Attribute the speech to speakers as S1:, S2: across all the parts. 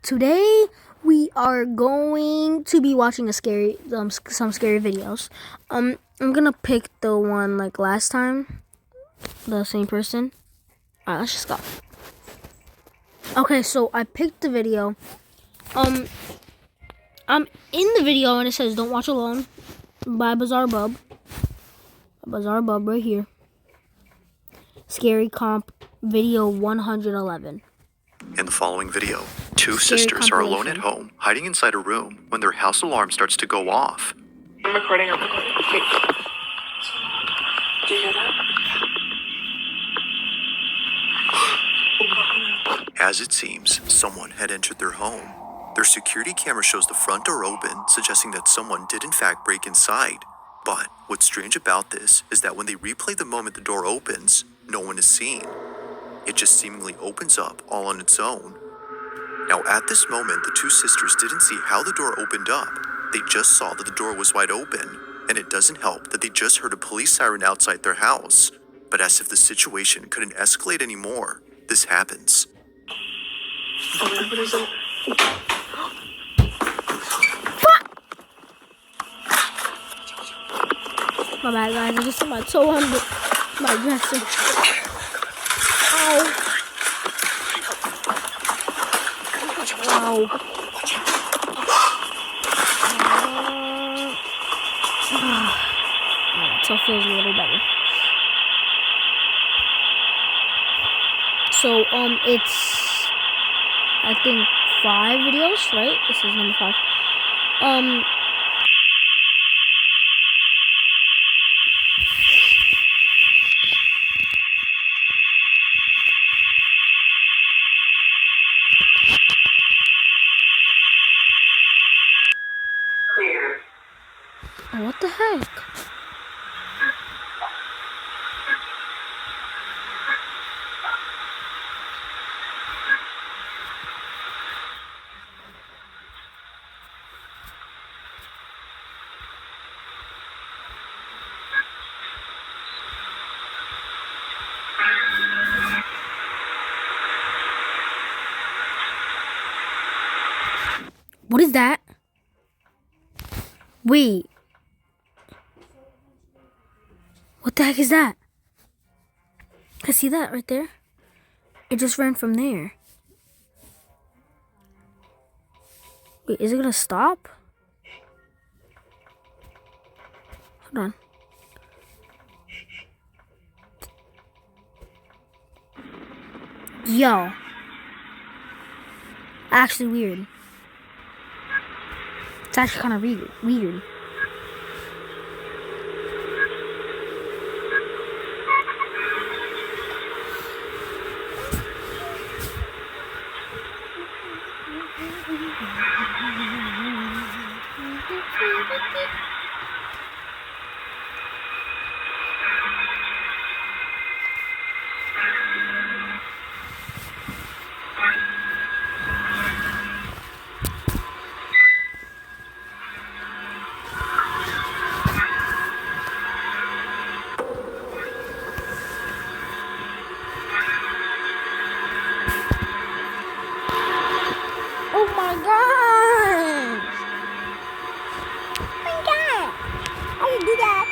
S1: Today we are going to be watching some scary videos. I'm gonna pick the one like last time, the same person. All right, let's just go. Okay, so I picked the video. I'm in the video and it says "Don't Watch Alone" by Bizarre Bub. Bizarre Bub right here. Scary Comp Video 111.
S2: In the following video, two sisters are alone at home, hiding inside a room when their house alarm starts to go off.
S3: I'm recording. Okay. Do you hear that?
S2: As it seems, someone had entered their home. Their security camera shows the front door open, suggesting that someone did in fact break inside. But what's strange about this is that when they replay the moment the door opens, no one is seen. It just seemingly opens up all on its own. Now at this moment, the two sisters didn't see how the door opened up. They just saw that the door was wide open, and it doesn't help that they just heard a police siren outside their house. But as if the situation couldn't escalate anymore, this happens.
S1: My bad, guys. I just hit my toe on my dresser. Ow. Wow. So it feels a little better. So it's I think 5 videos, right? This is number 5.
S3: Clear.
S1: Oh, what the heck? What is that? Wait. What the heck is that? I see that right there. It just ran from there. Wait, is it gonna stop? Hold on. Yo. Actually weird. It's actually kind of weird. Oh my god! Oh my god! How do you do that?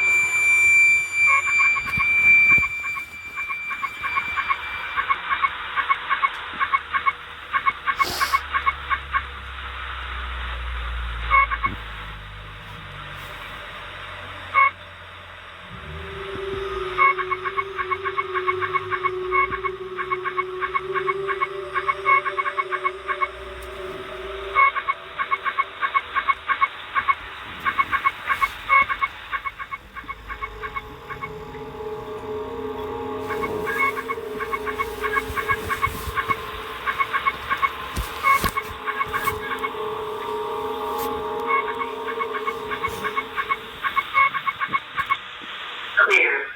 S3: Clear.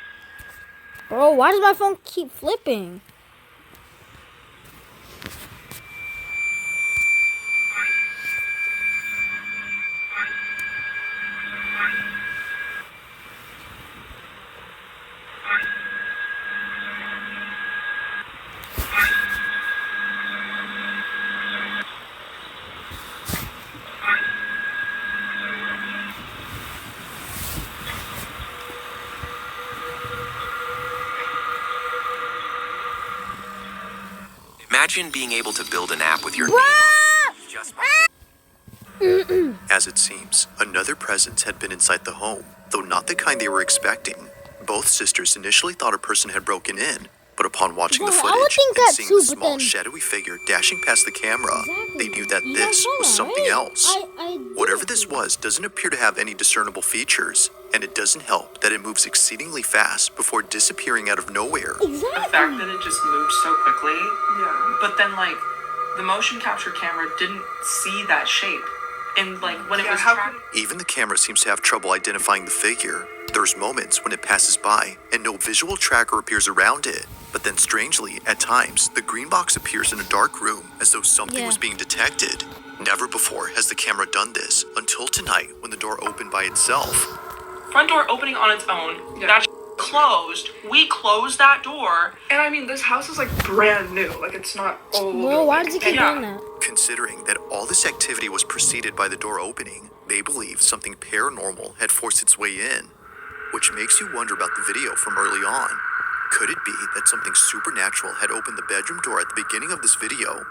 S1: Bro, why does my phone keep flipping?
S4: Imagine being able to build an app with your name
S1: Bruh!
S4: just by
S2: As it seems, another presence had been inside the home, though not the kind they were expecting. Both sisters initially thought a person had broken in, but upon watching the
S1: Well, I would
S2: footage
S1: think
S2: and
S1: that
S2: seeing
S1: too,
S2: the
S1: but
S2: small
S1: then-
S2: shadowy figure dashing past the camera, they knew that
S1: You guys
S2: this
S1: saw
S2: was
S1: that,
S2: something
S1: right?
S2: else.
S1: I
S2: Whatever this was doesn't appear to have any discernible features, and it doesn't help that it moves exceedingly fast before disappearing out of nowhere.
S5: The fact
S1: Exactly.
S5: that it just moved so quickly, but then like the motion capture camera didn't see that shape, and like when it was tracked.
S2: Even the camera seems to have trouble identifying the figure. There's moments when it passes by and no visual tracker appears around it. But then strangely, at times, the green box appears in a dark room as though something
S1: Yeah.
S2: was being detected. Never before has the camera done this until tonight when the door opened by itself.
S5: Front door opening on its own. That's closed. We closed that door.
S3: And I mean, this house is like brand new. Like it's not old.
S1: Well, why does he keep
S5: Yeah.
S1: doing that?
S2: Considering that all this activity was preceded by the door opening, they believe something paranormal had forced its way in, which makes you wonder about the video from early on. Could it be that something supernatural had opened the bedroom door at the beginning of this video?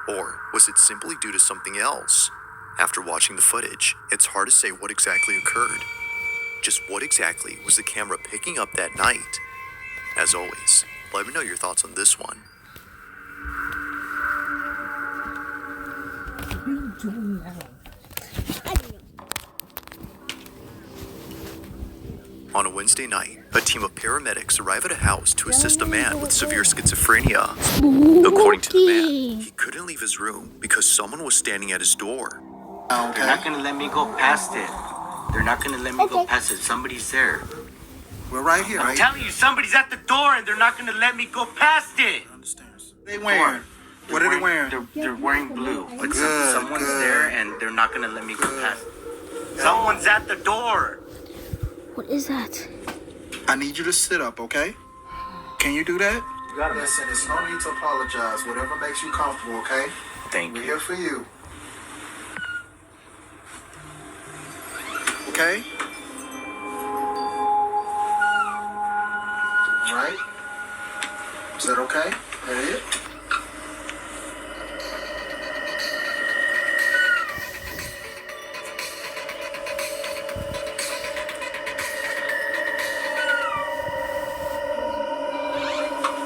S2: Or was it simply due to something else? After watching the footage, it's hard to say what exactly occurred. Just what exactly was the camera picking up that night? As always, let me know your thoughts on this one. On a Wednesday night, a team of paramedics arrive at a house to assist a man with severe schizophrenia. According to the man, he couldn't leave his room because someone was standing at his door.
S6: They're not gonna let me go past it. They're not gonna let me go past it. Somebody's there.
S7: We're right here,
S6: I'm
S7: right?
S6: telling you, somebody's at the door and they're not gonna let me go past it.
S7: They wearing? What are they wearing?
S6: They're wearing blue. But
S7: Good,
S6: someone's
S7: good.
S6: there and they're not gonna let me go past it. Someone's at the door.
S1: What is that?
S7: I need you to sit up, okay? Can you do that? Listen, it's no need to apologize. Whatever makes you comfortable, okay?
S6: Thank
S7: We're
S6: you.
S7: here for you. Okay? Right? Is that okay? That it?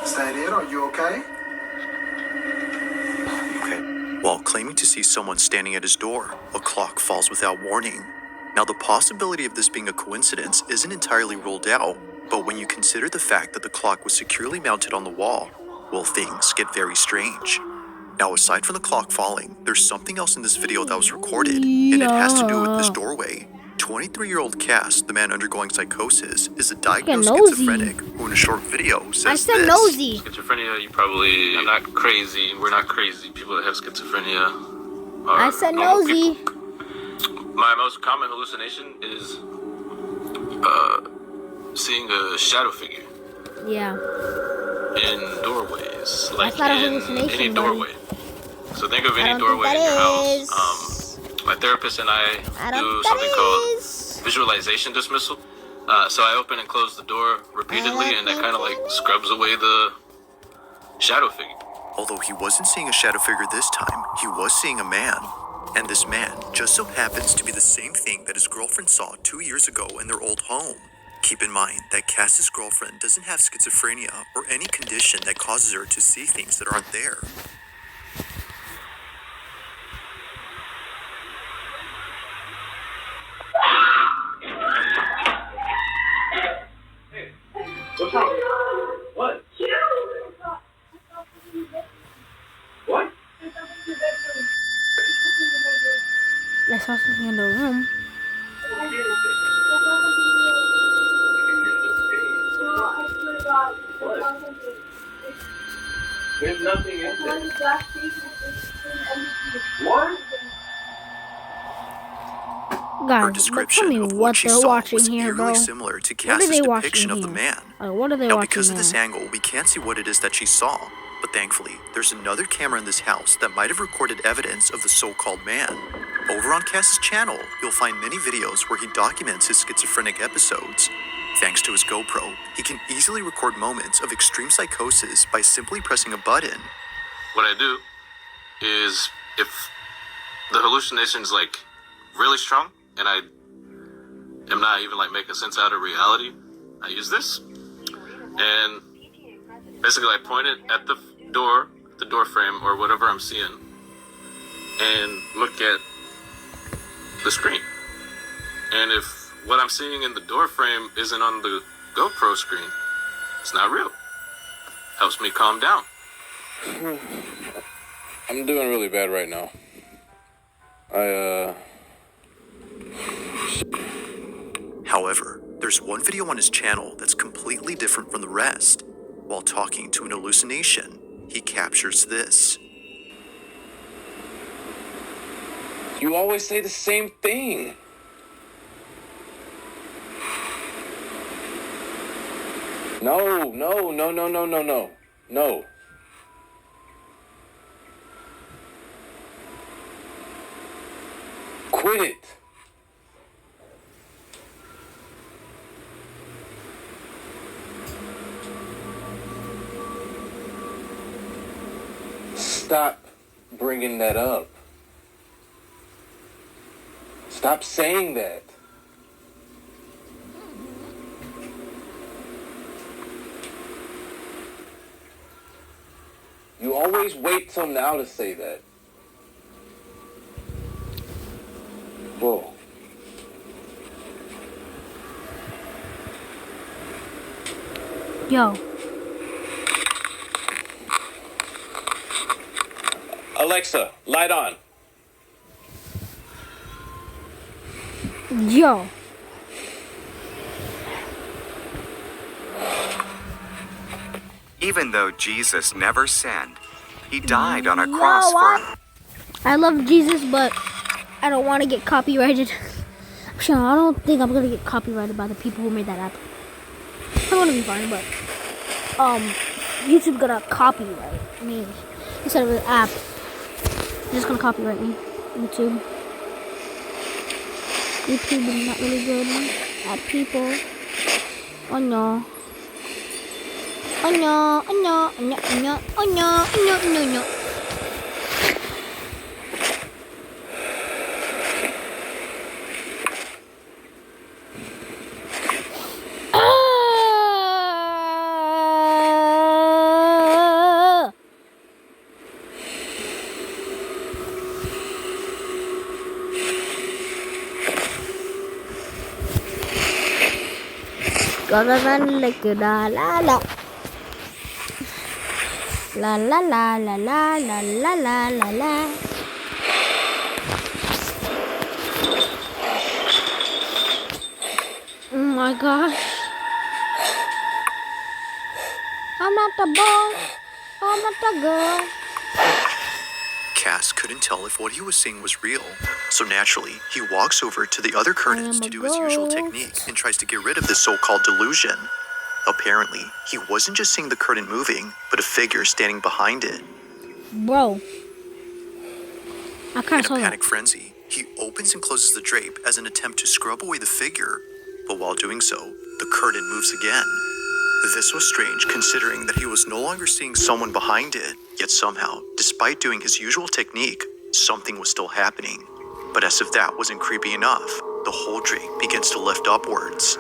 S7: Is that it? Are you okay?
S2: Okay. While claiming to see someone standing at his door, a clock falls without warning. Now, the possibility of this being a coincidence isn't entirely ruled out, but when you consider the fact that the clock was securely mounted on the wall, well, things get very strange. Now, aside from the clock falling, there's something else in this video that was recorded, and it has to do with this doorway. 23-year-old Cass, the man undergoing psychosis, is a diagnosed
S1: nosy.
S2: schizophrenic who in a short video says
S1: I said
S2: this.
S1: nosy.
S8: Schizophrenia, you probably are not crazy. We're not crazy. People that have schizophrenia are
S1: I said
S8: normal
S1: nosy.
S8: people. My most common hallucination is seeing a shadow figure
S1: Yeah.
S8: in doorways, like
S1: not a
S8: in
S1: hallucination,
S8: any
S1: buddy.
S8: doorway. So think of
S1: I
S8: any
S1: don't
S8: doorway
S1: think
S8: in your
S1: that
S8: house.
S1: is.
S8: My therapist and I
S1: I
S8: do
S1: don't
S8: something
S1: think
S8: called
S1: that is.
S8: visualization dismissal. So I open and close the door repeatedly, and that kind of like scrubs away the shadow figure.
S2: Although he wasn't seeing a shadow figure this time, he was seeing a man. And this man just so happens to be the same thing that his girlfriend saw 2 years ago in their old home. Keep in mind that Cass's girlfriend doesn't have schizophrenia or any condition that causes her to see things that aren't there.
S5: What's wrong? What? What?
S1: I saw something in the room.
S5: There's nothing in there. What?
S2: Her
S1: Guys, tell
S2: description
S1: me
S2: of
S1: what
S2: what she
S1: they're
S2: saw
S1: watching
S2: was
S1: here,
S2: eerily
S1: bro.
S2: similar to
S1: What are
S2: Cass's
S1: they
S2: depiction
S1: watching
S2: of the
S1: here?
S2: man.
S1: What are they
S2: Now,
S1: watching
S2: because of this
S1: here?
S2: angle, we can't see what it is that she saw. But thankfully, there's another camera in this house that might have recorded evidence of the so-called man. Over on Cass's channel, you'll find many videos where he documents his schizophrenic episodes. Thanks to his GoPro, he can easily record moments of extreme psychosis by simply pressing a button.
S8: what I do is if the hallucination's like really strong and I am not even like making sense out of reality, I use this. And basically I point it at the door frame or whatever I'm seeing and look at the screen. And if what I'm seeing in the door frame isn't on the GoPro screen, it's not real. Helps me calm down.
S9: I'm doing really bad right now.
S2: However, there's one video on his channel that's completely different from the rest. While talking to an hallucination, he captures this.
S9: You always say the same thing. No. No. Quit it. Stop bringing that up. Stop saying that. You always wait till now to say that. Whoa.
S1: Yo.
S9: Alexa, light on.
S1: Yo.
S10: Even though Jesus never sinned, he died on a cross for...
S1: I love Jesus, but I don't want to get copyrighted. Sure, I don't think I'm gonna get copyrighted by the people who made that app. I want to be fine, but YouTube gonna copyright me instead of the app. They're just gonna copyright me. YouTube is not really good at people. Oh no. Oh no, oh no, oh no, oh no, oh no, oh no, no, no. Gonna like la la la. La la la la la la la la la la. Oh my gosh. I'm not the boy. I'm not the girl.
S2: Cass couldn't tell if what he was seeing was real, so naturally, he walks over to the other curtains to do his usual technique and tries to get rid of this so-called delusion. Apparently, he wasn't just seeing the curtain moving, but a figure standing behind it.
S1: Bro. I can't
S2: In a
S1: tell that.
S2: panic frenzy, he opens and closes the drape as an attempt to scrub away the figure, but while doing so, the curtain moves again. This was strange considering that he was no longer seeing someone behind it, yet somehow, despite doing his usual technique, something was still happening. But as if that wasn't creepy enough, the whole drape begins to lift upwards.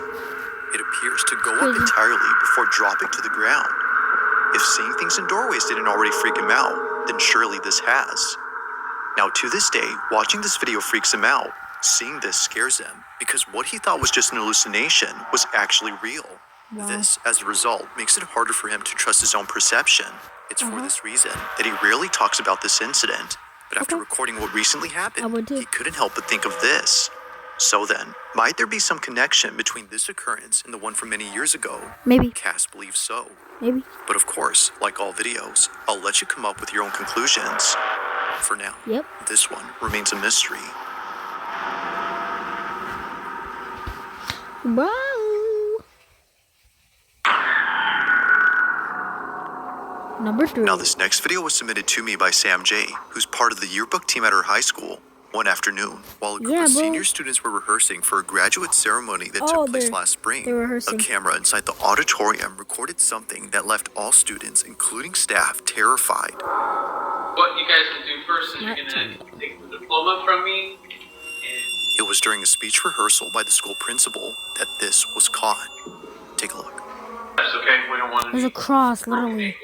S2: It appears to go up entirely before dropping to the ground. If seeing things in doorways didn't already freak him out, then surely this has. Now to this day, watching this video freaks him out. Seeing this scares him, because what he thought was just an hallucination was actually real.
S1: Wow.
S2: This, as a result, makes it harder for him to trust his own perception. It's for this reason that he rarely talks about this incident. But after recording what recently
S1: I
S2: happened,
S1: would too.
S2: he couldn't help but think of this. So then, might there be some connection between this occurrence and the one from many years ago?
S1: Maybe.
S2: Cass believes so.
S1: Maybe.
S2: But of course, like all videos, I'll let you come up with your own conclusions. For now,
S1: Yep.
S2: this one remains a mystery.
S1: Bro. Number 3.
S2: Now, this next video was submitted to me by Sam J, who's part of the yearbook team at her high school. One afternoon, while a group
S1: Yeah,
S2: of
S1: bro.
S2: senior students were rehearsing for a graduate ceremony that
S1: Oh,
S2: took place
S1: they're-
S2: last spring,
S1: they're
S2: a
S1: rehearsing.
S2: camera inside the auditorium recorded something that left all students, including staff, terrified.
S8: What you guys will do first is you're gonna take the diploma from me.
S2: It was during a speech rehearsal by the school principal that this was caught. Take a look.
S8: That's okay. We don't want to.
S1: There's a cross, literally.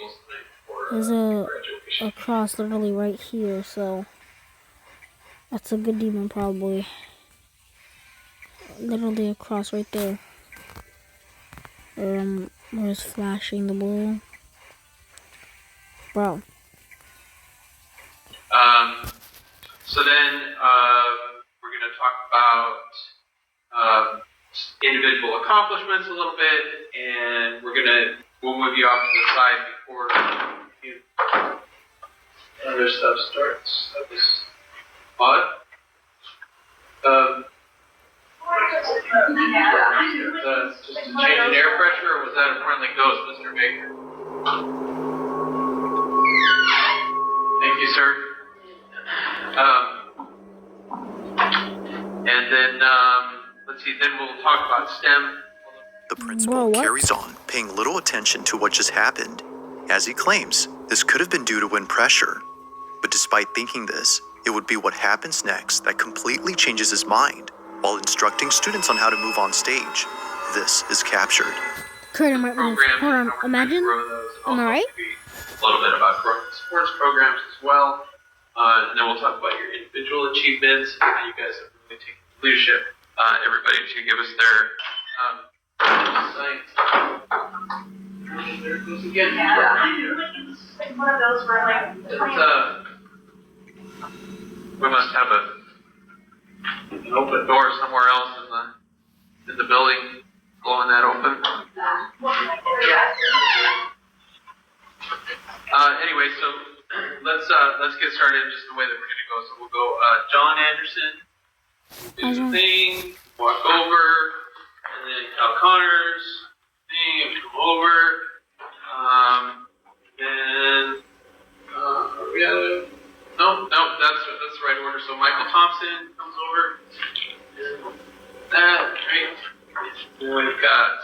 S1: There's a cross literally right here, so that's a good demon probably. Literally a cross right there. Where's flashing the blue? Bro.
S8: So then we're gonna talk about individual accomplishments a little bit, and we'll move you off to the side before other stuff starts. That was odd. Just a change in air pressure, or was that a friendly ghost, Mr. Baker? Thank you, sir. And then, let's see, then we'll talk about STEM.
S2: The principal
S1: Bro, what?
S2: carries on, paying little attention to what just happened. As he claims, this could have been due to wind pressure. But despite thinking this, it would be what happens next that completely changes his mind. While instructing students on how to move on stage, this is captured.
S1: Kurt, hold on. Imagine. Am I right?
S8: A little bit about growing sports programs as well. And then we'll talk about your individual achievements and how you guys have really taken leadership. Everybody should give us their science. There it goes again.
S3: It's one of those where like
S8: We must have an open door somewhere else in the building, blowing that open. Anyway, so let's get started just the way that we're gonna go. So we'll go John Anderson, do the thing, walk over, and then Cal Connors thing, and come over. Then are we out of? No, that's the right order. So Michael Thompson comes over. That right. Then we've got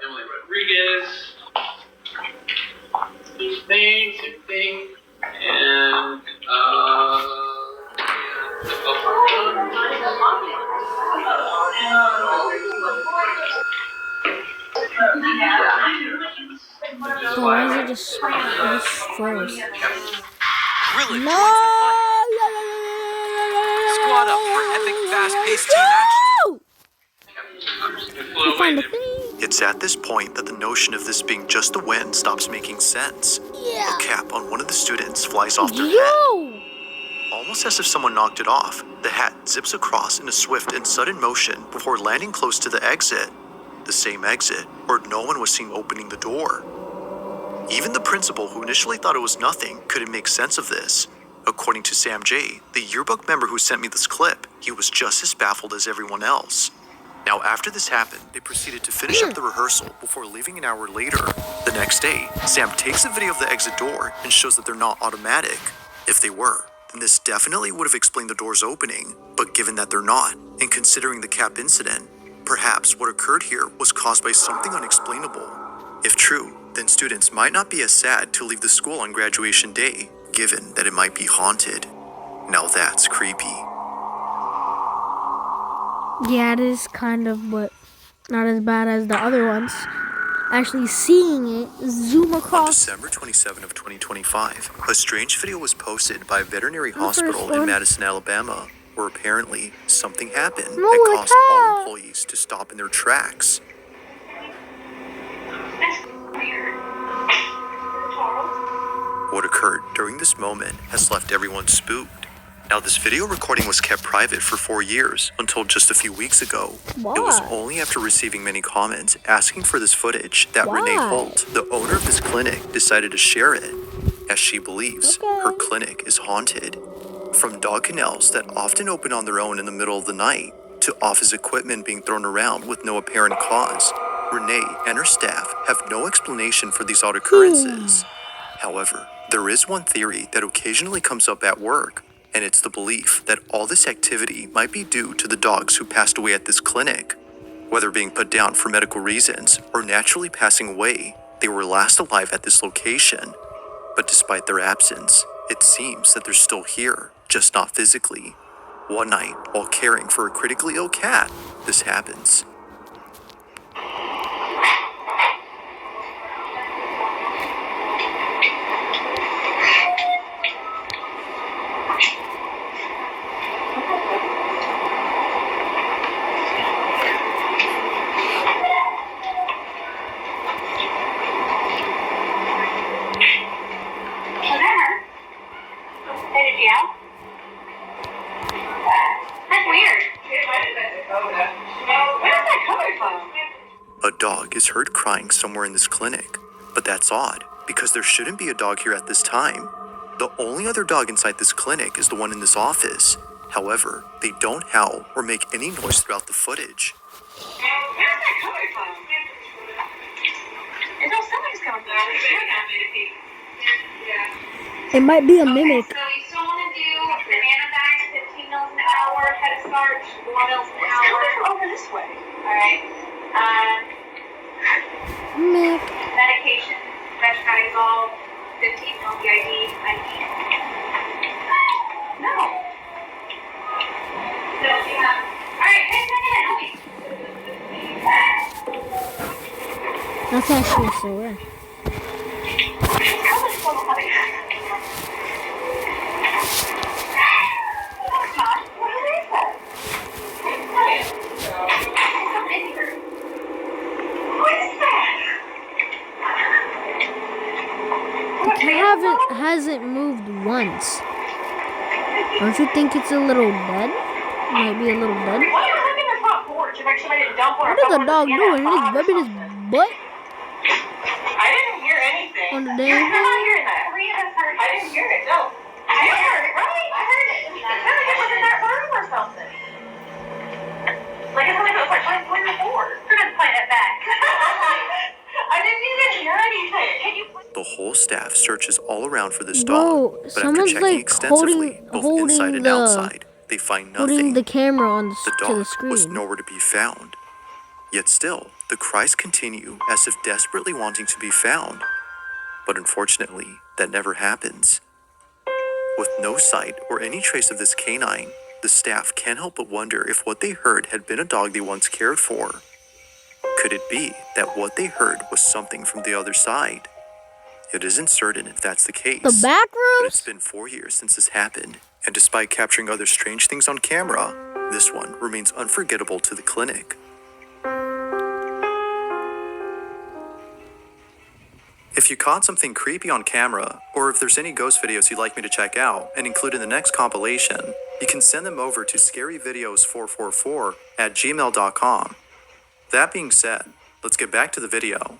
S8: Emily Rodriguez. Same thing. And
S1: So why is it just froze?
S10: Really
S1: No!
S10: joins the fight. Squad up for epic fast-paced team action.
S1: I find the thing.
S2: It's at this point that the notion of this being just the wind stops making sense.
S1: Yeah.
S2: A cap on one of the students flies off their head.
S1: Yo!
S2: Almost as if someone knocked it off, the hat zips across in a swift and sudden motion before landing close to the exit. The same exit where no one was seen opening the door. Even the principal, who initially thought it was nothing, couldn't make sense of this. According to Sam J., the yearbook member who sent me this clip, he was just as baffled as everyone else. Now, after this happened, they proceeded to finish up the rehearsal before leaving an hour later. The next day, Sam takes a video of the exit door and shows that they're not automatic. If they were, then this definitely would have explained the doors opening. But given that they're not, and considering the cap incident, perhaps what occurred here was caused by something unexplainable. If true, then students might not be as sad to leave the school on graduation day, given that it might be haunted. Now that's creepy.
S1: Yeah, it is kind of, but not as bad as the other ones. Actually seeing it zoom
S2: On
S1: across.
S2: December 27 of 2025, a strange video was posted by a veterinary
S1: The first
S2: hospital in
S1: one.
S2: Madison, Alabama, where apparently something happened
S1: No,
S2: that
S1: I
S2: caused all
S1: can't.
S2: employees to stop in their tracks. What occurred during this moment has left everyone spooked. Now, this video recording was kept private for 4 years until just a few weeks ago. It was
S1: Why?
S2: only after receiving many comments asking for this footage that Renee
S1: Why?
S2: Holt, the owner of this clinic, decided to share it, as she believes her clinic is haunted. From dog kennels that often open on their own in the middle of the night, to office equipment being thrown around with no apparent cause, Renee and her staff have no explanation for these odd occurrences. However, there is one theory that occasionally comes up at work, And it's the belief that all this activity might be due to the dogs who passed away at this clinic. Whether being put down for medical reasons or naturally passing away, they were last alive at this location. But despite their absence, it seems that they're still here, just not physically. One night, while caring for a critically ill cat, this happens. A dog is heard crying somewhere in this clinic, but that's odd because there shouldn't be a dog here at this time. The only other dog inside this clinic is the one in this office. However, they don't howl or make any noise throughout the footage.
S3: Where's that coming from? It's all somebody's coming from.
S1: It might be a mimic.
S11: So you still want to do banana bags, 15 mils an hour, head starch, 4 mils an hour.
S3: Over this way.
S11: Alright. Medication, metronidazole, 15 mil BID, IV. No. So, yeah. Alright, hey, help me.
S1: That's actually so rare. Hasn't moved once. Don't you think it's a little dead? Might be a little dead.
S3: Why are you looking at the front porch if actually I didn't dump one?
S1: What is the dog doing? He's rubbing his butt
S3: I didn't hear anything.
S1: on the
S3: You're
S1: damn.
S3: not hearing that. I didn't hear it. No. You heard it, right? I heard it. It sounded like it was in that room or something. Like it sounded like it was like playing Play before. We're gonna play that back. I didn't even hear anything. Can you?
S2: The whole staff searches all around for this
S1: Bro,
S2: dog, but after
S1: someone's
S2: checking
S1: like
S2: extensively, both inside
S1: holding
S2: and
S1: the
S2: outside, they find
S1: putting
S2: nothing.
S1: the camera on
S2: The
S1: to the
S2: dog was
S1: screen.
S2: nowhere to be found. Yet still, the cries continue as if desperately wanting to be found. But unfortunately, that never happens. With no sight or any trace of this canine, the staff can't help but wonder if what they heard had been a dog they once cared for. Could it be that what they heard was something from the other side? It isn't certain if that's the case.
S1: The back
S2: But it's
S1: rooms?
S2: been 4 years since this happened, and despite capturing other strange things on camera, this one remains unforgettable to the clinic. If you caught something creepy on camera, or if there's any ghost videos you'd like me to check out and include in the next compilation, you can send them over to scaryvideos444@gmail.com. That being said, let's get back to the video.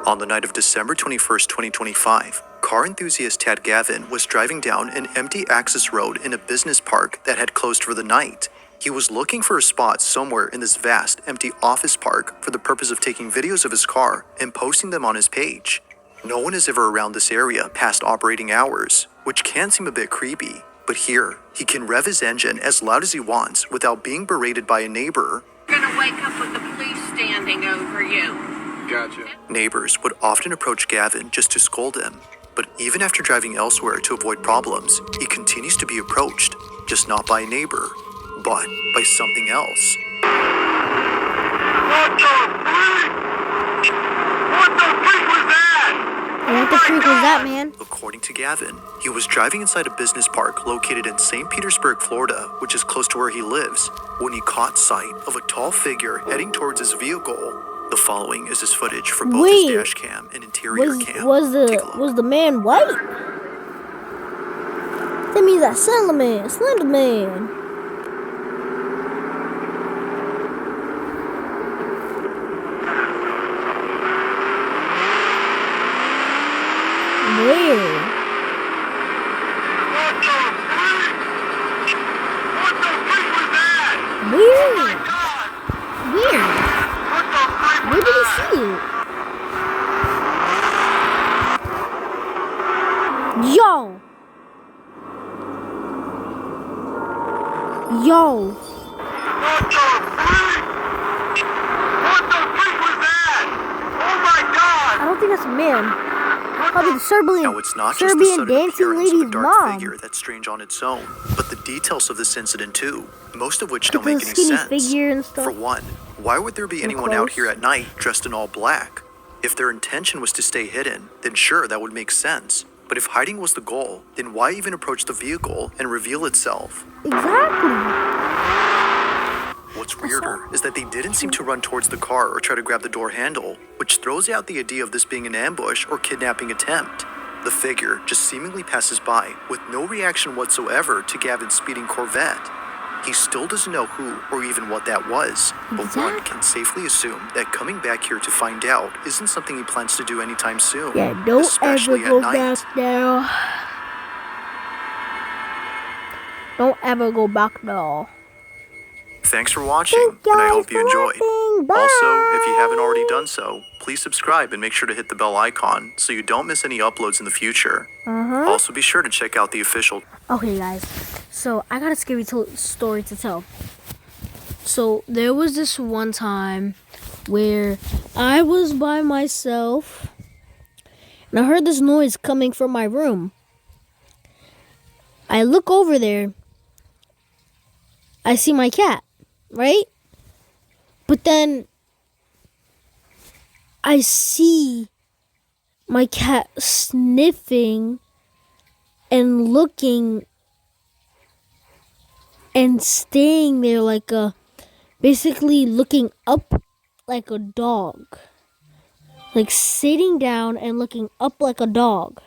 S2: On the night of December 21st, 2025, car enthusiast Tad Gavin was driving down an empty access road in a business park that had closed for the night. He was looking for a spot somewhere in this vast, empty office park for the purpose of taking videos of his car and posting them on his page. No one is ever around this area past operating hours, which can seem a bit creepy, but here, he can rev his engine as loud as he wants without being berated by a neighbor.
S11: You're gonna wake up with the police standing over you.
S9: Gotcha.
S2: Neighbors would often approach Gavin just to scold him, but even after driving elsewhere to avoid problems, he continues to be approached, just not by a neighbor, but by something else.
S1: What the freak was that, man?
S2: According to Gavin, he was driving inside a business park located in St. Petersburg, Florida, which is close to where he lives, when he caught sight of a tall figure heading towards his vehicle. The following is his footage from both his dash cam and interior cam.
S1: Was
S2: Take a look.
S1: the man white? That means that Slender Man. Where?
S11: What the freak was that?
S1: Yo.
S7: What the freak? What the freak was that? Oh my god!
S1: I don't think that's a man. Probably the Serbian,
S2: Now, it's not just the
S1: Serbian
S2: sudden
S1: dancing
S2: appearance of a
S1: lady's
S2: dark
S1: mom.
S2: figure that's strange on its own, but the details of this incident too, most of which don't
S1: Like
S2: make
S1: the
S2: any
S1: skinny
S2: sense.
S1: figure and stuff.
S2: For one, why would there be anyone out here at night dressed in all black? If their intention was to stay hidden, then sure, that would make sense. But if hiding was the goal, then why even approach the vehicle and reveal itself?
S1: Exactly.
S2: What's weirder is that they didn't seem to run towards the car or try to grab the door handle, which throws out the idea of this being an ambush or kidnapping attempt. The figure just seemingly passes by with no reaction whatsoever to Gavin's speeding Corvette. He still doesn't know who or even what that was, but one can safely assume that coming back here to find out isn't something he plans to do anytime soon,
S1: Yeah, don't ever
S2: especially
S1: go
S2: at night.
S1: back there. Don't ever go back there.
S2: Thanks for watching,
S1: Thank
S2: and I
S1: guys
S2: hope you
S1: for
S2: enjoyed.
S1: watching. Bye.
S2: Also, if you haven't already done so, please subscribe and make sure to hit the bell icon so you don't miss any uploads in the future. Also, be sure to check out the official.
S1: Okay, guys. So I got a scary story to tell. So there was this one time where I was by myself and I heard this noise coming from my room. I look over there. I see my cat, right? But then I see my cat sniffing and looking and staying there like basically looking up like a dog. Like sitting down and looking up like a dog.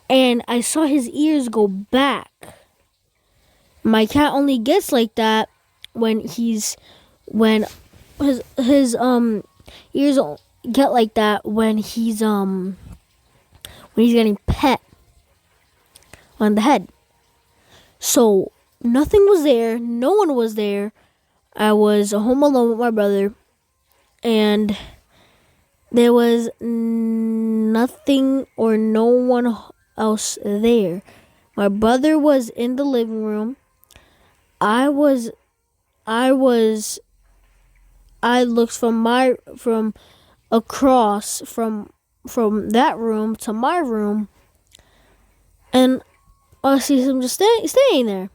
S1: And I saw his ears go back. My cat only gets like that when his ears get like that when he's getting pet on the head. So nothing was there, no one was there. I was home alone with my brother, and there was nothing or no one else there. My brother was in the living room. I looked from across from that room to my room, and I see him just staying there.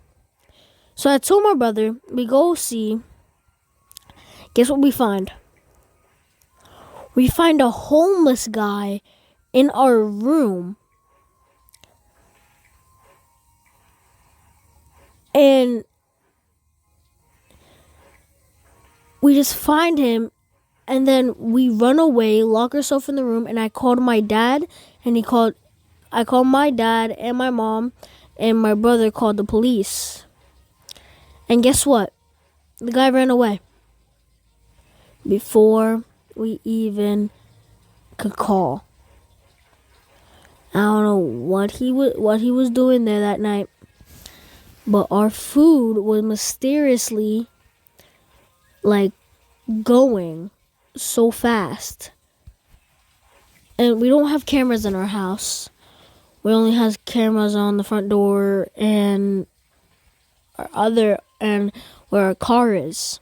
S1: So I told my brother, we go see. Guess what we find? We find a homeless guy in our room. And we just find him, and then we run away, lock ourselves in the room, and I called my dad, and I called my dad and my mom, and my brother called the police. And guess what? The guy ran away before we even could call. I don't know what he was doing there that night, but our food was mysteriously like going so fast. And we don't have cameras in our house. We only have cameras on the front door and where our car is.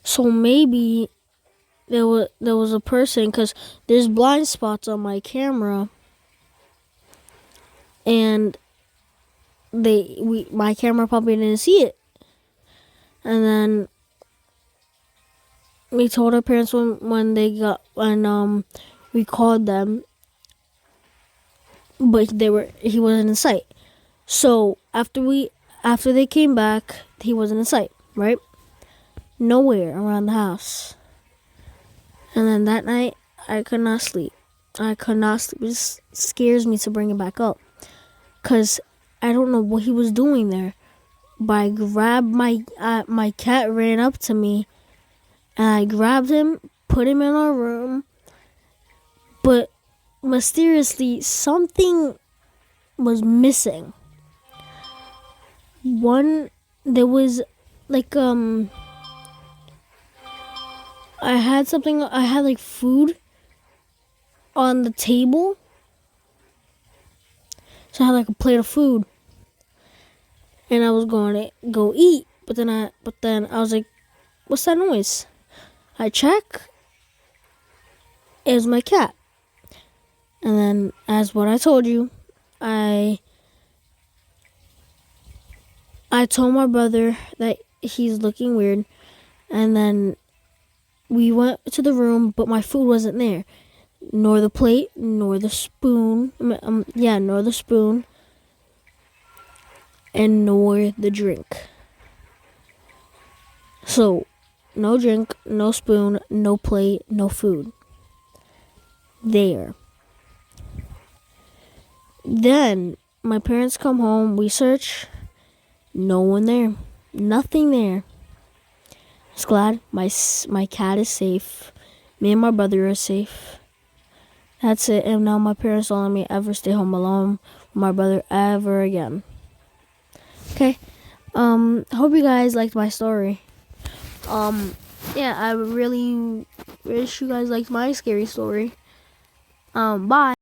S1: So maybe there was a person, because there's blind spots on my camera, and my camera probably didn't see it. And then we told our parents when we called them, but he wasn't in sight. So after they came back, he wasn't in sight, right? Nowhere around the house. And then that night, I could not sleep. It just scares me to bring it back up, because I don't know what he was doing there. But I grabbed my cat ran up to me, and I grabbed him, put him in our room. But mysteriously, something was missing. There was like I had like food on the table. So I had like a plate of food. and I was going to go eat, but then I was like, what's that noise? I check. It was my cat. And then, as what I told you, I told my brother that he's looking weird, and then we went to the room, but my food wasn't there, nor the plate, nor the spoon. Nor the spoon, and nor the drink. So, no drink, no spoon, no plate, no food. There. Then my parents come home, we search, no one there, nothing there. Just glad my cat is safe. Me and my brother are safe. That's it. And now my parents don't let me ever stay home alone with my brother ever again. Okay. Hope you guys liked my story. Yeah, I really wish you guys liked my scary story. Bye.